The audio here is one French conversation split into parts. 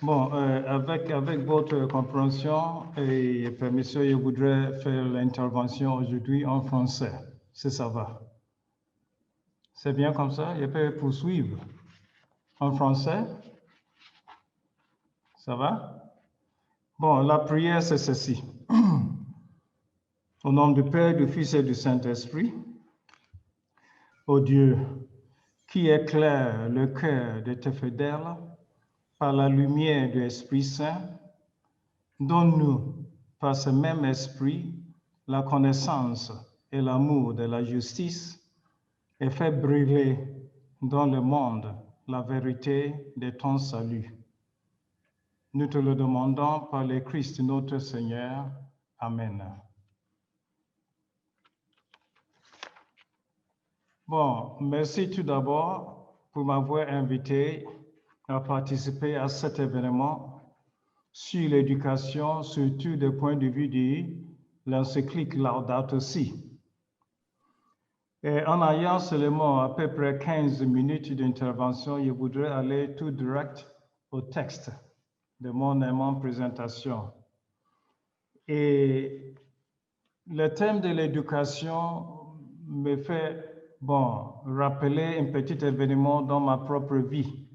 Bon, avec votre compréhension et permission, je voudrais faire l'intervention aujourd'hui en français, si ça va. C'est bien comme ça? Je peux poursuivre en français? Ça va? Bon, la prière, c'est ceci. Au nom du Père, du Fils et du Saint-Esprit, ô Dieu, qui éclaire le cœur de tes fidèles par la lumière de l'Esprit Saint, donne-nous, par ce même esprit, la connaissance et l'amour de la justice et fais briller dans le monde la vérité de ton salut. Nous te le demandons par le Christ notre Seigneur. Amen. Bon, merci tout d'abord pour m'avoir invité à participer à cet événement sur l'éducation, surtout du point de vue de l'encyclique Laudato Si. Et en ayant seulement à peu près 15 minutes d'intervention, je voudrais aller tout direct au texte de mon présentation. Et le thème de l'éducation me fait, rappeler un petit événement dans ma propre vie.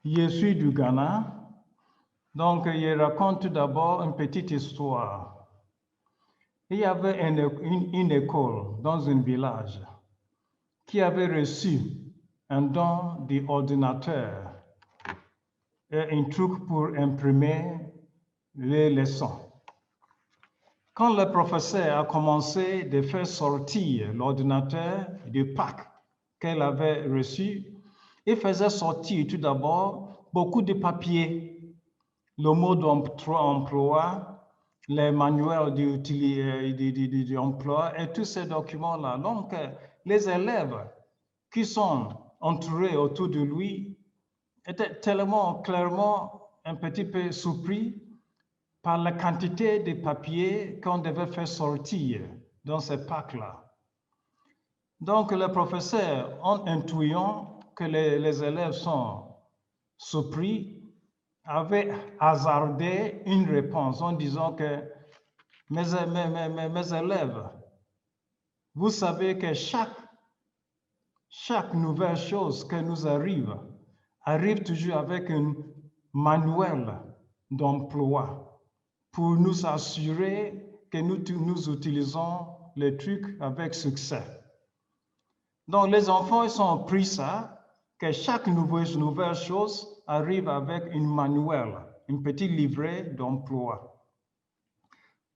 Je suis du Ghana, donc je raconte tout d'abord une petite histoire. Il y avait une école dans un village qui avait reçu un don d'ordinateur et un truc pour imprimer les leçons. Quand le professeur a commencé de faire sortir l'ordinateur du pack qu'elle avait reçu, il faisait sortir tout d'abord beaucoup de papiers, le mode d'emploi, les manuels d'emploi et tous ces documents-là. Donc, les élèves qui sont entourés autour de lui étaient tellement clairement un petit peu surpris par la quantité de papiers qu'on devait faire sortir dans ces packs-là. Donc, le professeur, en intuitant que les élèves sont surpris, avait hasardé une réponse en disant que mes élèves, vous savez que chaque nouvelle chose qui nous arrive toujours avec un manuel d'emploi pour nous assurer que nous utilisons les trucs avec succès. Donc, les enfants, ils ont appris ça, que chaque nouvelle chose arrive avec un manuel, un petit livret d'emploi.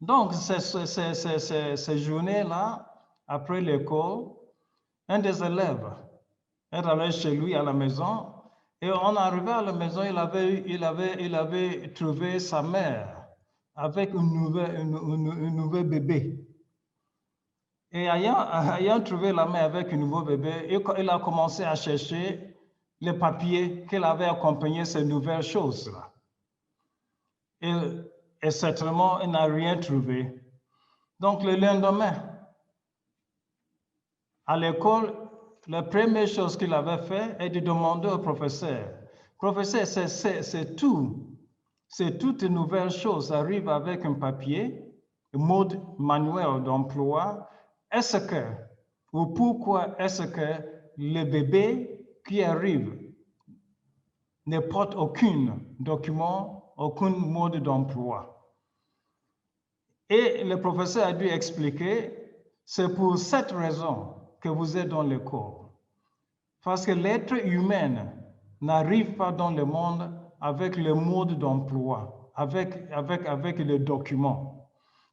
Donc, ces journées-là, après l'école, un des élèves est allé chez lui à la maison et en arrivant à la maison, il avait trouvé sa mère avec un nouveau bébé. Et ayant trouvé la mère avec un nouveau bébé, il a commencé à chercher les papiers qu'il avait accompagné ces nouvelles choses-là. Et certainement, il n'a rien trouvé. Donc, le lendemain, à l'école, la première chose qu'il avait fait est de demander au professeur, professeur, c'est toutes les nouvelles choses arrivent avec un papier, un mode manuel d'emploi. Est-ce que, ou pourquoi est-ce que le bébé qui arrive ne porte aucun document, aucun mode d'emploi? Et le professeur a dû expliquer, c'est pour cette raison que vous êtes dans l'école. Parce que l'être humain n'arrive pas dans le monde avec le mode d'emploi, avec le document.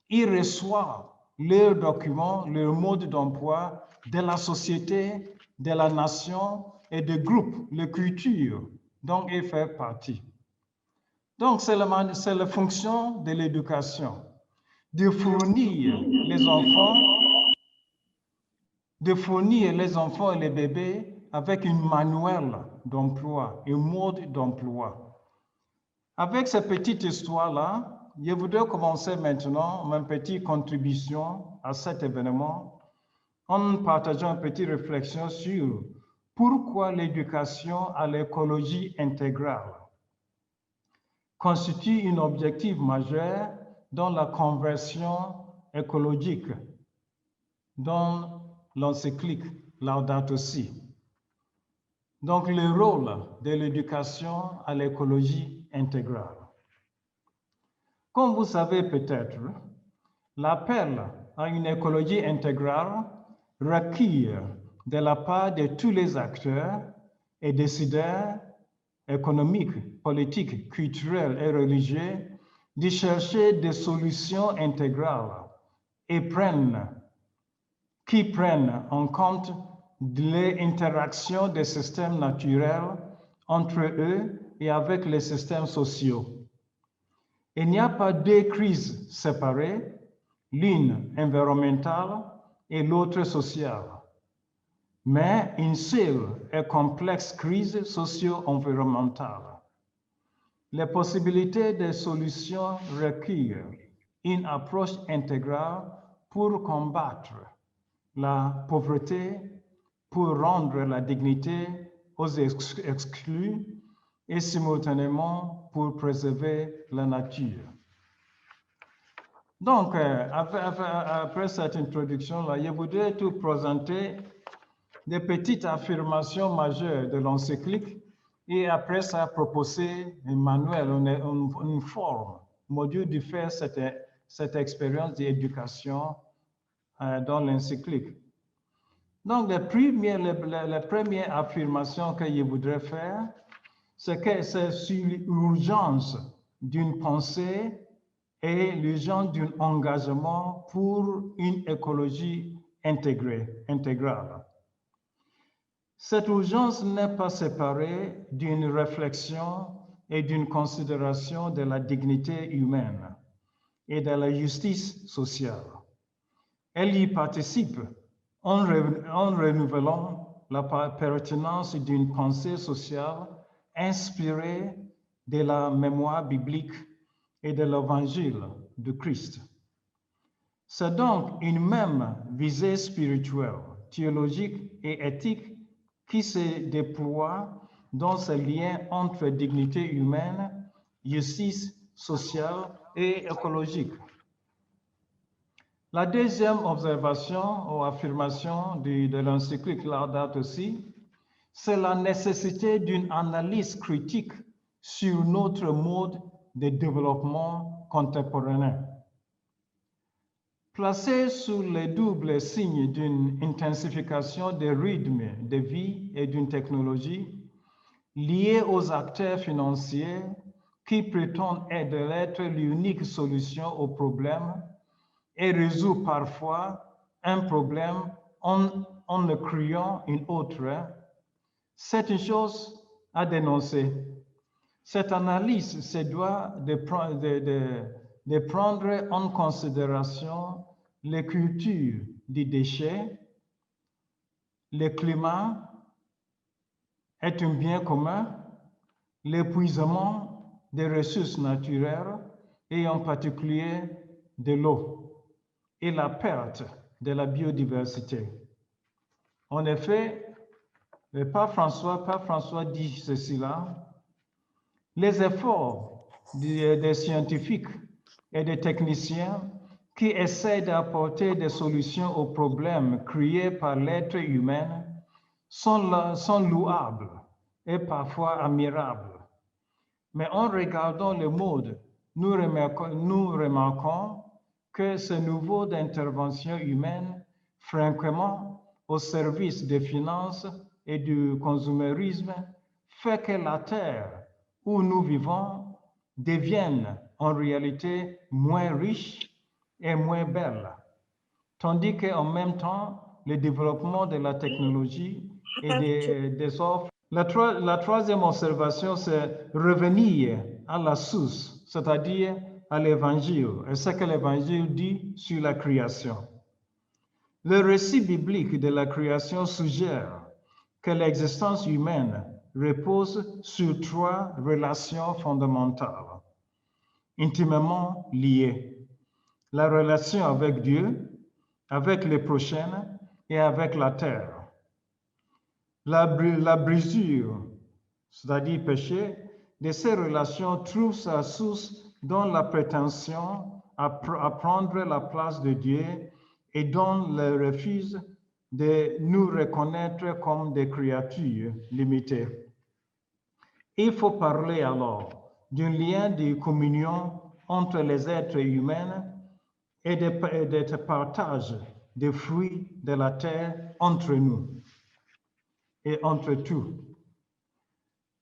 Il reçoit leurs documents, leur mode d'emploi de la société, de la nation et des groupes, les cultures dont il fait partie. Donc, c'est la fonction de l'éducation, de fournir les enfants et les bébés avec un manuel d'emploi, un mode d'emploi. Avec cette petite histoire-là, je voudrais commencer maintenant ma petite contribution à cet événement en partageant une petite réflexion sur pourquoi l'éducation à l'écologie intégrale constitue un objectif majeur dans la conversion écologique, dans l'encyclique Laudato Si. Donc, le rôle de l'éducation à l'écologie intégrale. Comme vous savez peut-être, l'appel à une écologie intégrale requiert de la part de tous les acteurs et décideurs économiques, politiques, culturels et religieux de chercher des solutions intégrales et qui prennent en compte les interactions des systèmes naturels entre eux et avec les systèmes sociaux. Il n'y a pas deux crises séparées, l'une environnementale et l'autre sociale, mais une seule et complexe crise socio-environnementale. Les possibilités de solutions requièrent une approche intégrale pour combattre la pauvreté, pour rendre la dignité aux exclus et simultanément pour préserver la nature. Donc, après cette introduction-là, je voudrais tout présenter des petites affirmations majeures de l'encyclique et après ça, proposer un manuel, une forme, module de faire cette expérience d'éducation dans l'encyclique. Donc, la première affirmation que je voudrais faire, c'est que c'est sur l'urgence d'une pensée et l'urgence d'un engagement pour une écologie intégrale. Cette urgence n'est pas séparée d'une réflexion et d'une considération de la dignité humaine et de la justice sociale. Elle y participe en renouvelant la pertinence d'une pensée sociale inspirée de la mémoire biblique et de l'évangile de Christ. C'est donc une même visée spirituelle, théologique et éthique qui se déploie dans ce lien entre dignité humaine, justice sociale et écologique. La deuxième observation ou affirmation de l'encyclique Laudato Si, c'est la nécessité d'une analyse critique sur notre mode de développement contemporain. Placé sous le double signe d'une intensification des rythmes de vie et d'une technologie liée aux acteurs financiers qui prétendent être l'unique solution au problème et résout parfois un problème en ne créant une autre, c'est une chose à dénoncer. Cette analyse se doit de prendre en considération les cultures des déchets, le climat est un bien commun, l'épuisement des ressources naturelles et en particulier de l'eau et la perte de la biodiversité. En effet, le Pape François dit ceci là, les efforts des scientifiques et des techniciens qui essaient d'apporter des solutions aux problèmes créés par l'être humain sont louables et parfois admirables. Mais en regardant le monde, nous remarquons que ce niveau d'intervention humaine, fréquemment au service des finances et du consumérisme, fait que la terre où nous vivons devienne en réalité moins riche et moins belle, tandis qu'en même temps, le développement de la technologie et des offres. La troisième observation, c'est revenir à la source, c'est-à-dire à l'évangile, et ce que l'évangile dit sur la création. Le récit biblique de la création suggère que l'existence humaine repose sur trois relations fondamentales, intimement liées. La relation avec Dieu, avec les prochains et avec la terre. La brisure, c'est-à-dire péché, de ces relations trouve sa source dans la prétention à prendre la place de Dieu et dans le refus de nous reconnaître comme des créatures limitées. Il faut parler alors d'un lien de communion entre les êtres humains et de partage des fruits de la terre entre nous et entre tous.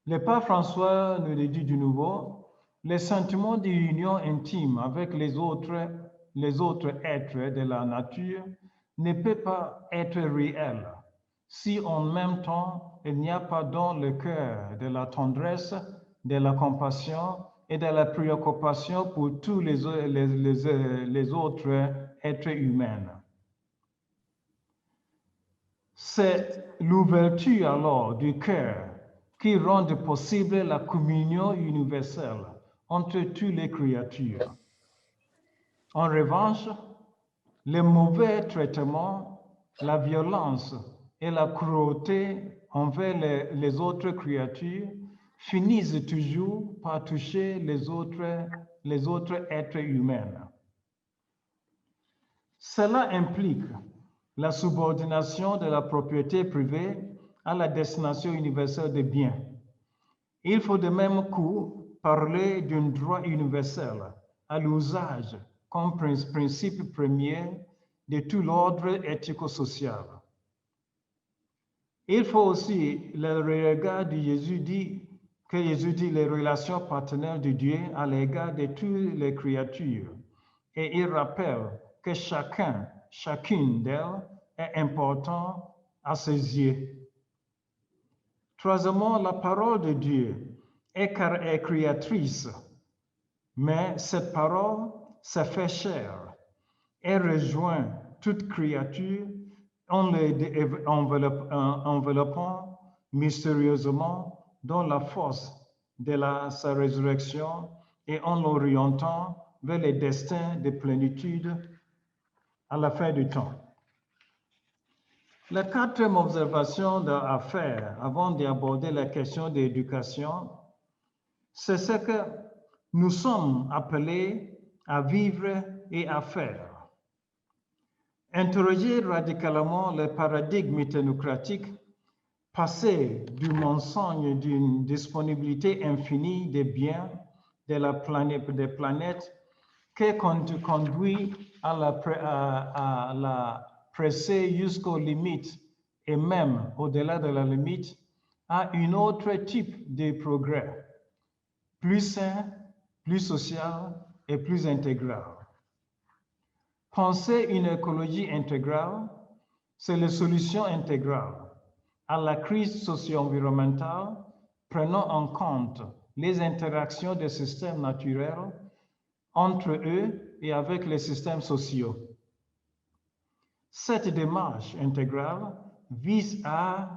Le pape François nous le dit de nouveau, le sentiment d'union intime avec les autres êtres de la nature ne peut pas être réel si en même temps il n'y a pas dans le cœur de la tendresse, de la compassion et de la préoccupation pour tous les autres êtres humains. C'est l'ouverture alors du cœur qui rend possible la communion universelle entre toutes les créatures. En revanche, le mauvais traitement, la violence et la cruauté envers les autres créatures finissent toujours par toucher les autres êtres humains. Cela implique la subordination de la propriété privée à la destination universelle des biens. Il faut de même coup parler d'un droit universel à l'usage comme principe premier de tout l'ordre éthico-social. Il faut aussi le regard de Jésus dit les relations partenaires de Dieu à l'égard de toutes les créatures. Et il rappelle que chacune d'elles est importante à ses yeux. Troisièmement, la parole de Dieu est créatrice, mais cette parole se fait chair et rejoint toute créature en les enveloppant mystérieusement dans la force de sa résurrection et en l'orientant vers les destins de plénitude à la fin du temps. La quatrième observation à faire avant d'aborder la question de l'éducation, c'est ce que nous sommes appelés à vivre et à faire. Interroger radicalement le paradigme technocratique, passer du mensonge d'une disponibilité infinie des biens des planètes qui conduit à la presser jusqu'aux limites et même au-delà de la limite à un autre type de progrès, plus sain, plus social et plus intégral. Penser une écologie intégrale, c'est la solution intégrale à la crise socio-environnementale, prenant en compte les interactions des systèmes naturels entre eux et avec les systèmes sociaux. Cette démarche intégrale vise à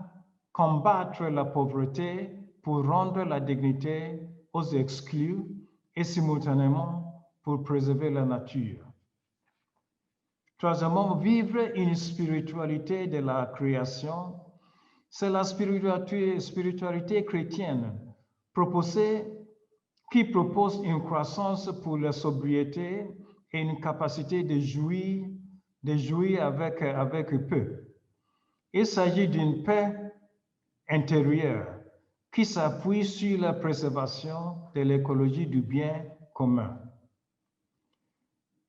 combattre la pauvreté pour rendre la dignité aux exclus et simultanément pour préserver la nature. Troisièmement, vivre une spiritualité de la création, c'est la spiritualité chrétienne qui propose une croissance pour la sobriété et une capacité de jouir avec peu. Il s'agit d'une paix intérieure qui s'appuie sur la préservation de l'écologie du bien commun.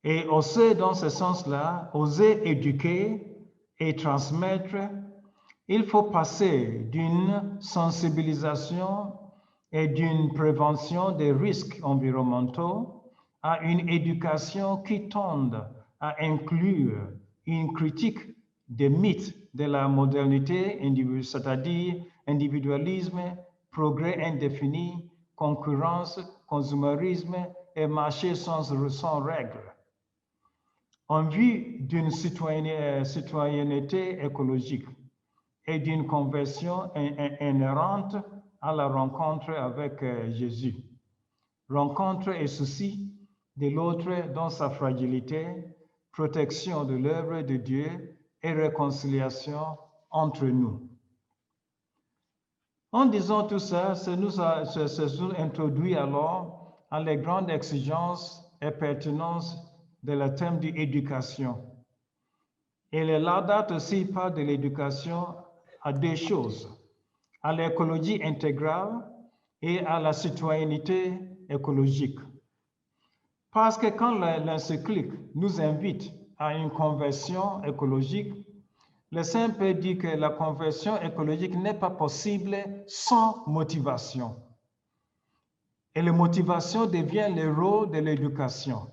Et aussi, dans ce sens-là, oser éduquer et transmettre, il faut passer d'une sensibilisation et d'une prévention des risques environnementaux à une éducation qui tende à inclure une critique des mythes de la modernité, c'est-à-dire individualisme, progrès indéfini, concurrence, consumérisme et marché sans règles. En vue d'une citoyenneté écologique et d'une conversion inhérente à la rencontre avec Jésus. Rencontre et souci de l'autre dans sa fragilité, protection de l'œuvre de Dieu et réconciliation entre nous. En disant tout ça, ça nous introduit alors à les grandes exigences et pertinences de la thème de l'éducation. Et les Laudato aussi parle de l'éducation à deux choses, à l'écologie intégrale et à la citoyenneté écologique. Parce que quand l'encyclique nous invite à une conversion écologique, le Saint-Père dit que la conversion écologique n'est pas possible sans motivation. Et la motivation devient le rôle de l'éducation.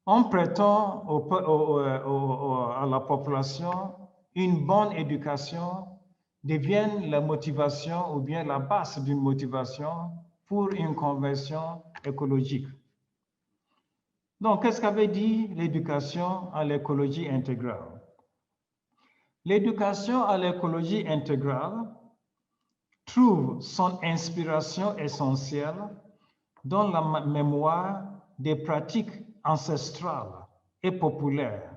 En prêtant à la population une bonne éducation devient la motivation ou bien la base d'une motivation pour une conversion écologique. Donc, qu'est-ce qu'avait dit l'éducation à l'écologie intégrale? L'éducation à l'écologie intégrale trouve son inspiration essentielle dans la mémoire des pratiques ancestrales et populaires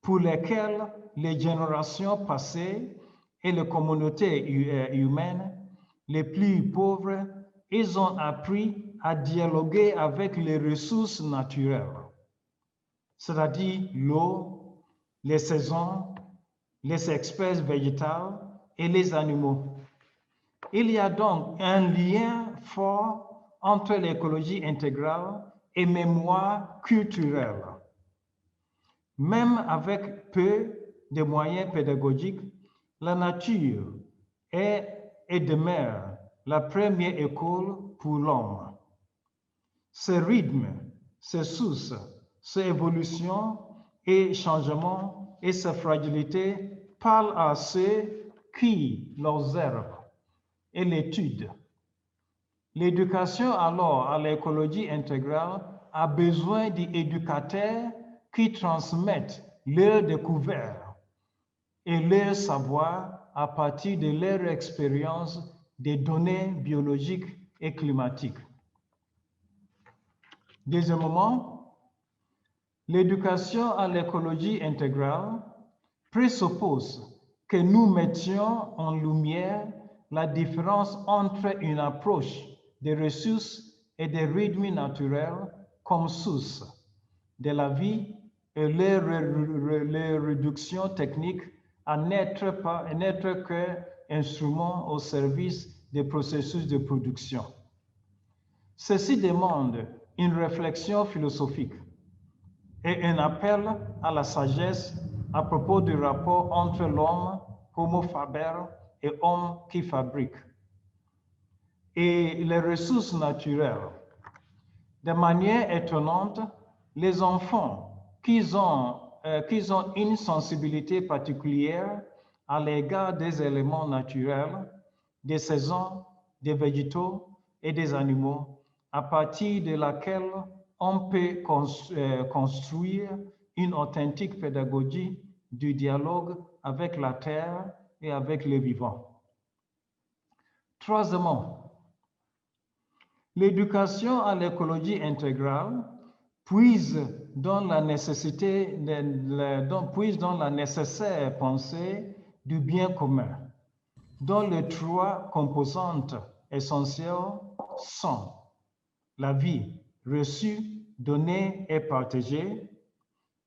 pour lesquelles les générations passées et les communautés humaines les plus pauvres, ils ont appris à dialoguer avec les ressources naturelles, c'est-à-dire l'eau, les saisons, les espèces végétales et les animaux. Il y a donc un lien fort entre l'écologie intégrale et mémoire culturelle. Même avec peu de moyens pédagogiques, la nature est et demeure la première école pour l'homme. Ce rythme, ses sources, ses évolutions et changements et sa fragilité parlent à ceux qui l'observent et l'étudient. L'éducation alors à l'écologie intégrale a besoin d'éducateurs qui transmettent leurs découvertes et leur savoir à partir de leur expérience des données biologiques et climatiques. Deuxièmement, l'éducation à l'écologie intégrale présuppose que nous mettions en lumière la différence entre une approche des ressources et des rythmes naturels comme source de la vie et leur réduction technique à n'être qu'instrument au service des processus de production. Ceci demande une réflexion philosophique et un appel à la sagesse à propos du rapport entre l'homme, homo faber, et homme qui fabrique, et les ressources naturelles. De manière étonnante, les enfants qui ont une sensibilité particulière à l'égard des éléments naturels, des saisons, des végétaux et des animaux, à partir de laquelle on peut construire une authentique pédagogie du dialogue avec la terre et avec les vivants. Troisièmement, l'éducation à l'écologie intégrale puise dans la nécessaire pensée du bien commun, dont les trois composantes essentielles sont la vie reçue, donnée et partagée,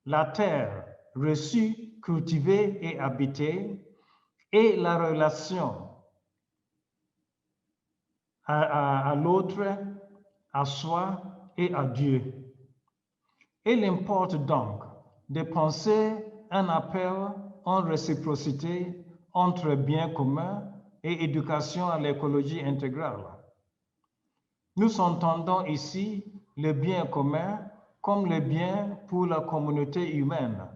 la terre reçue, cultivée et habitée, et la relation à l'autre, à soi et à Dieu. Il importe donc de penser un appel en réciprocité entre bien commun et éducation à l'écologie intégrale. Nous entendons ici le bien commun comme le bien pour la communauté humaine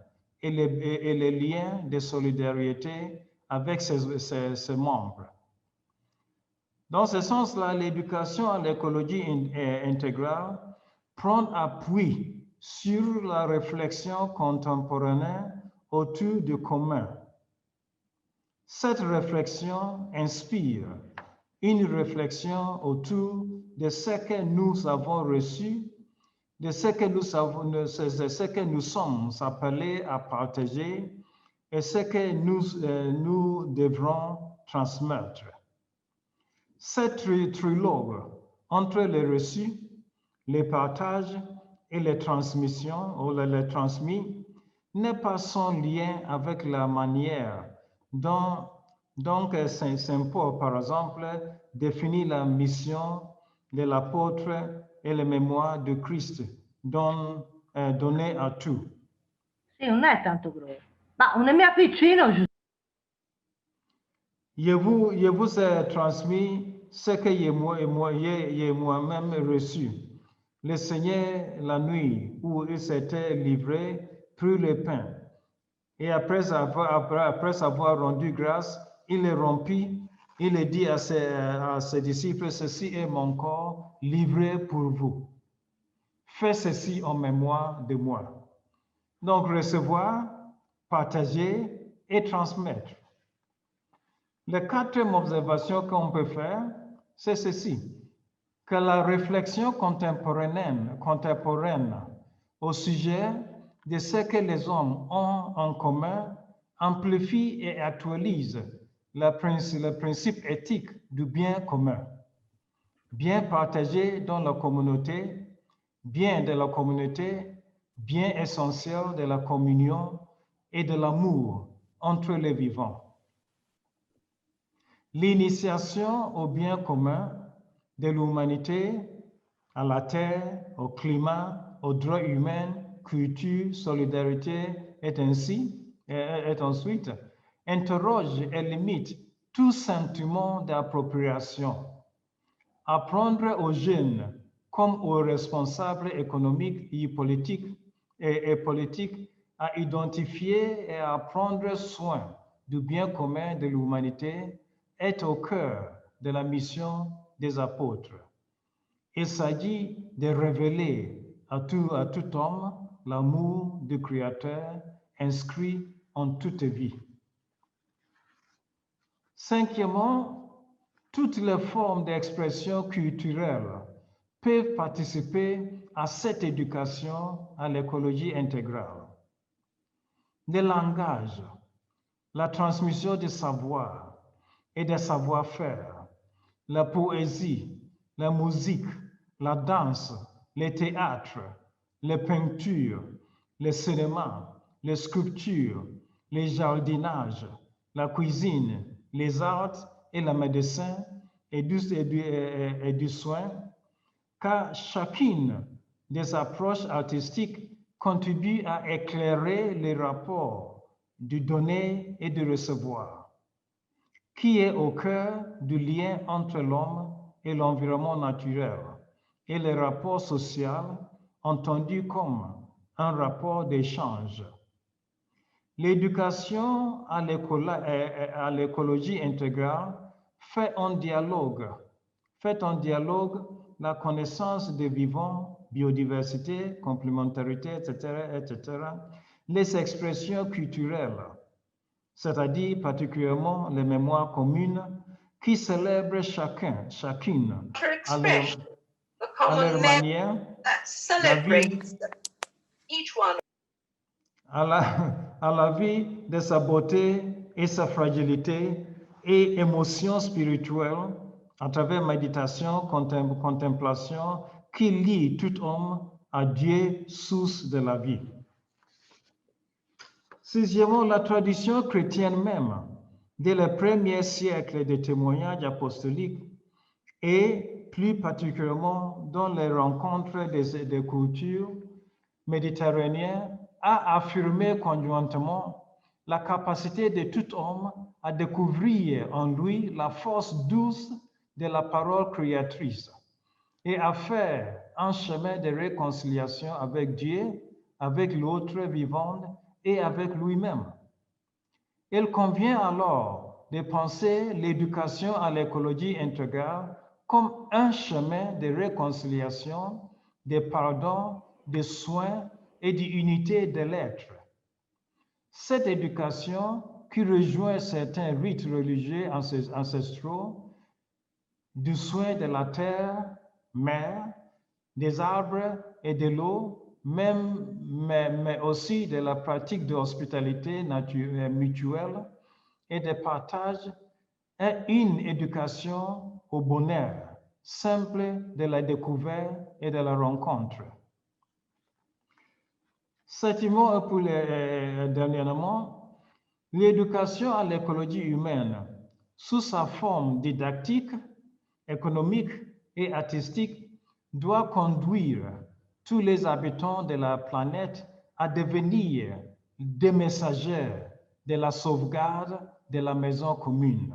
et les liens de solidarité avec ses membres. Dans ce sens-là, l'éducation à l'écologie intégrale prend appui sur la réflexion contemporaine autour du commun. Cette réflexion inspire une réflexion autour de ce que nous avons reçu, de ce que nous sommes appelés à partager et ce que nous devrons transmettre. Ce trilogue entre les reçus, les partages et les transmissions ou les transmis n'est pas sans lien avec la manière dont Saint Paul, par exemple, définit la mission de l'apôtre et le mémoire de Christ donné à tout. Sì, non è tanto grosso. Ma un mio piccino, Je vous ai transmis ce que j'ai moi-même reçu. Le Seigneur, la nuit où il s'était livré, prit le pain. Et après avoir rendu grâce, il le rompit. Il le dit à ses disciples, ceci est mon corps livré pour vous. Faites ceci en mémoire de moi. Donc, recevoir, partager et transmettre. La quatrième observation qu'on peut faire, c'est ceci, que la réflexion contemporaine au sujet de ce que les hommes ont en commun amplifie et actualise le principe éthique du bien commun. Bien partagé dans la communauté, bien de la communauté, bien essentiel de la communion et de l'amour entre les vivants. L'initiation au bien commun de l'humanité, à la terre, au climat, aux droits humains, culture, solidarité, et ensuite interroge et limite tout sentiment d'appropriation. Apprendre aux jeunes comme aux responsables économiques et politiques à identifier et à prendre soin du bien commun de l'humanité est au cœur de la mission des apôtres. Il s'agit de révéler à tout homme l'amour du Créateur inscrit en toute vie. Cinquièmement, toutes les formes d'expression culturelle peuvent participer à cette éducation à l'écologie intégrale. Le langage, la transmission des savoirs et des savoir-faire, la poésie, la musique, la danse, le théâtre, les peintures, le cinéma, les sculptures, les jardinages, la cuisine, les arts et la médecine et du soin, car chacune des approches artistiques contribue à éclairer les rapports du donner et du recevoir, qui est au cœur du lien entre l'homme et l'environnement naturel, et les rapports sociaux entendus comme un rapport d'échange. L'éducation à l'écologie intégrale fait en dialogue la connaissance des vivants, biodiversité, complémentarité, etc., les expressions culturelles, c'est-à-dire particulièrement les mémoires communes qui célèbrent chacune à leur manière la vie de sa beauté et sa fragilité et émotions spirituelles à travers méditation, contemplation qui lie tout homme à Dieu, source de la vie. Sixièmement, la tradition chrétienne même, dès les premiers siècles des témoignages apostoliques et plus particulièrement dans les rencontres des cultures méditerranéennes, a affirmé conjointement la capacité de tout homme à découvrir en lui la force douce de la parole créatrice et à faire un chemin de réconciliation avec Dieu, avec l'autre vivant et avec lui-même. Il convient alors de penser l'éducation à l'écologie intégrale comme un chemin de réconciliation, de pardon, de soins et d'unité de l'être. Cette éducation, qui rejoint certains rites religieux ancestraux, du soin de la terre, mer, des arbres et de l'eau, mais aussi de la pratique de l'hospitalité mutuelle et de partage, est une éducation au bonheur simple de la découverte et de la rencontre. Septièmement, pour dernièrement, l'éducation à l'écologie humaine, sous sa forme didactique, économique et artistique, doit conduire tous les habitants de la planète à devenir des messagers de la sauvegarde de la maison commune.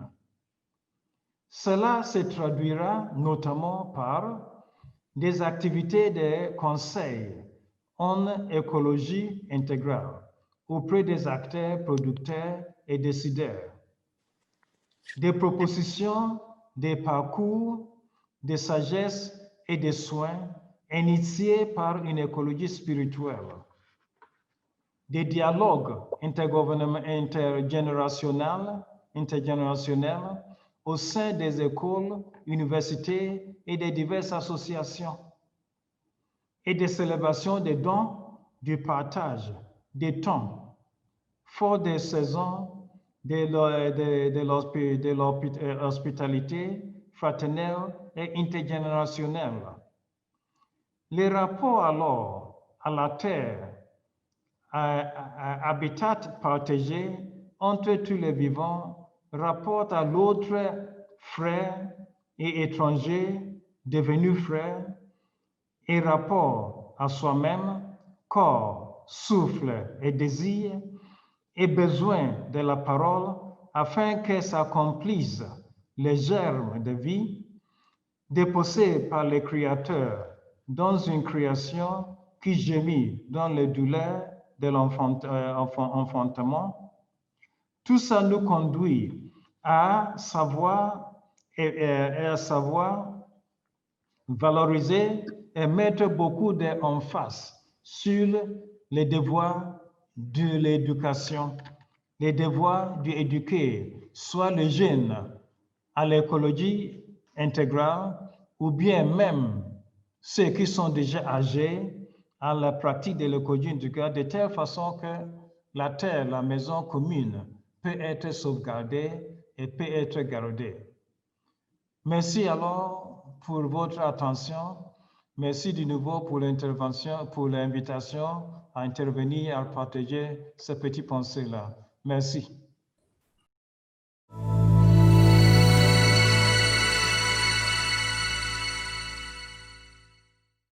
Cela se traduira notamment par des activités de conseil en écologie intégrale auprès des acteurs, producteurs et décideurs, des propositions, des parcours, de sagesse et de soins initiés par une écologie spirituelle, des dialogues intergénérationnels au sein des écoles, universités et des diverses associations, et des célébrations des dons, du partage, des temps, fort des saisons, de l'hospitalité fraternelle et intergénérationnelle. Les rapports alors à la terre, à habitat partagé entre tous les vivants, rapportent à l'autre frère et étranger devenu frère, et rapport à soi-même, corps, souffle et désir, et besoin de la parole afin que s'accomplissent les germes de vie déposés par le Créateur dans une création qui gémit dans les douleurs de l'enfantement. Tout ça nous conduit à savoir valoriser et mettre beaucoup d'emphase sur les devoirs de l'éducation, les devoirs d'éduquer soit les jeunes à l'écologie intégrale ou bien même ceux qui sont déjà âgés à la pratique de l'écologie intégrale de telle façon que la terre, la maison commune peut être sauvegardée et peut être gardée. Merci alors pour votre attention. Merci de nouveau pour l'intervention, pour l'invitation à intervenir, à partager ces petites pensées-là. Merci.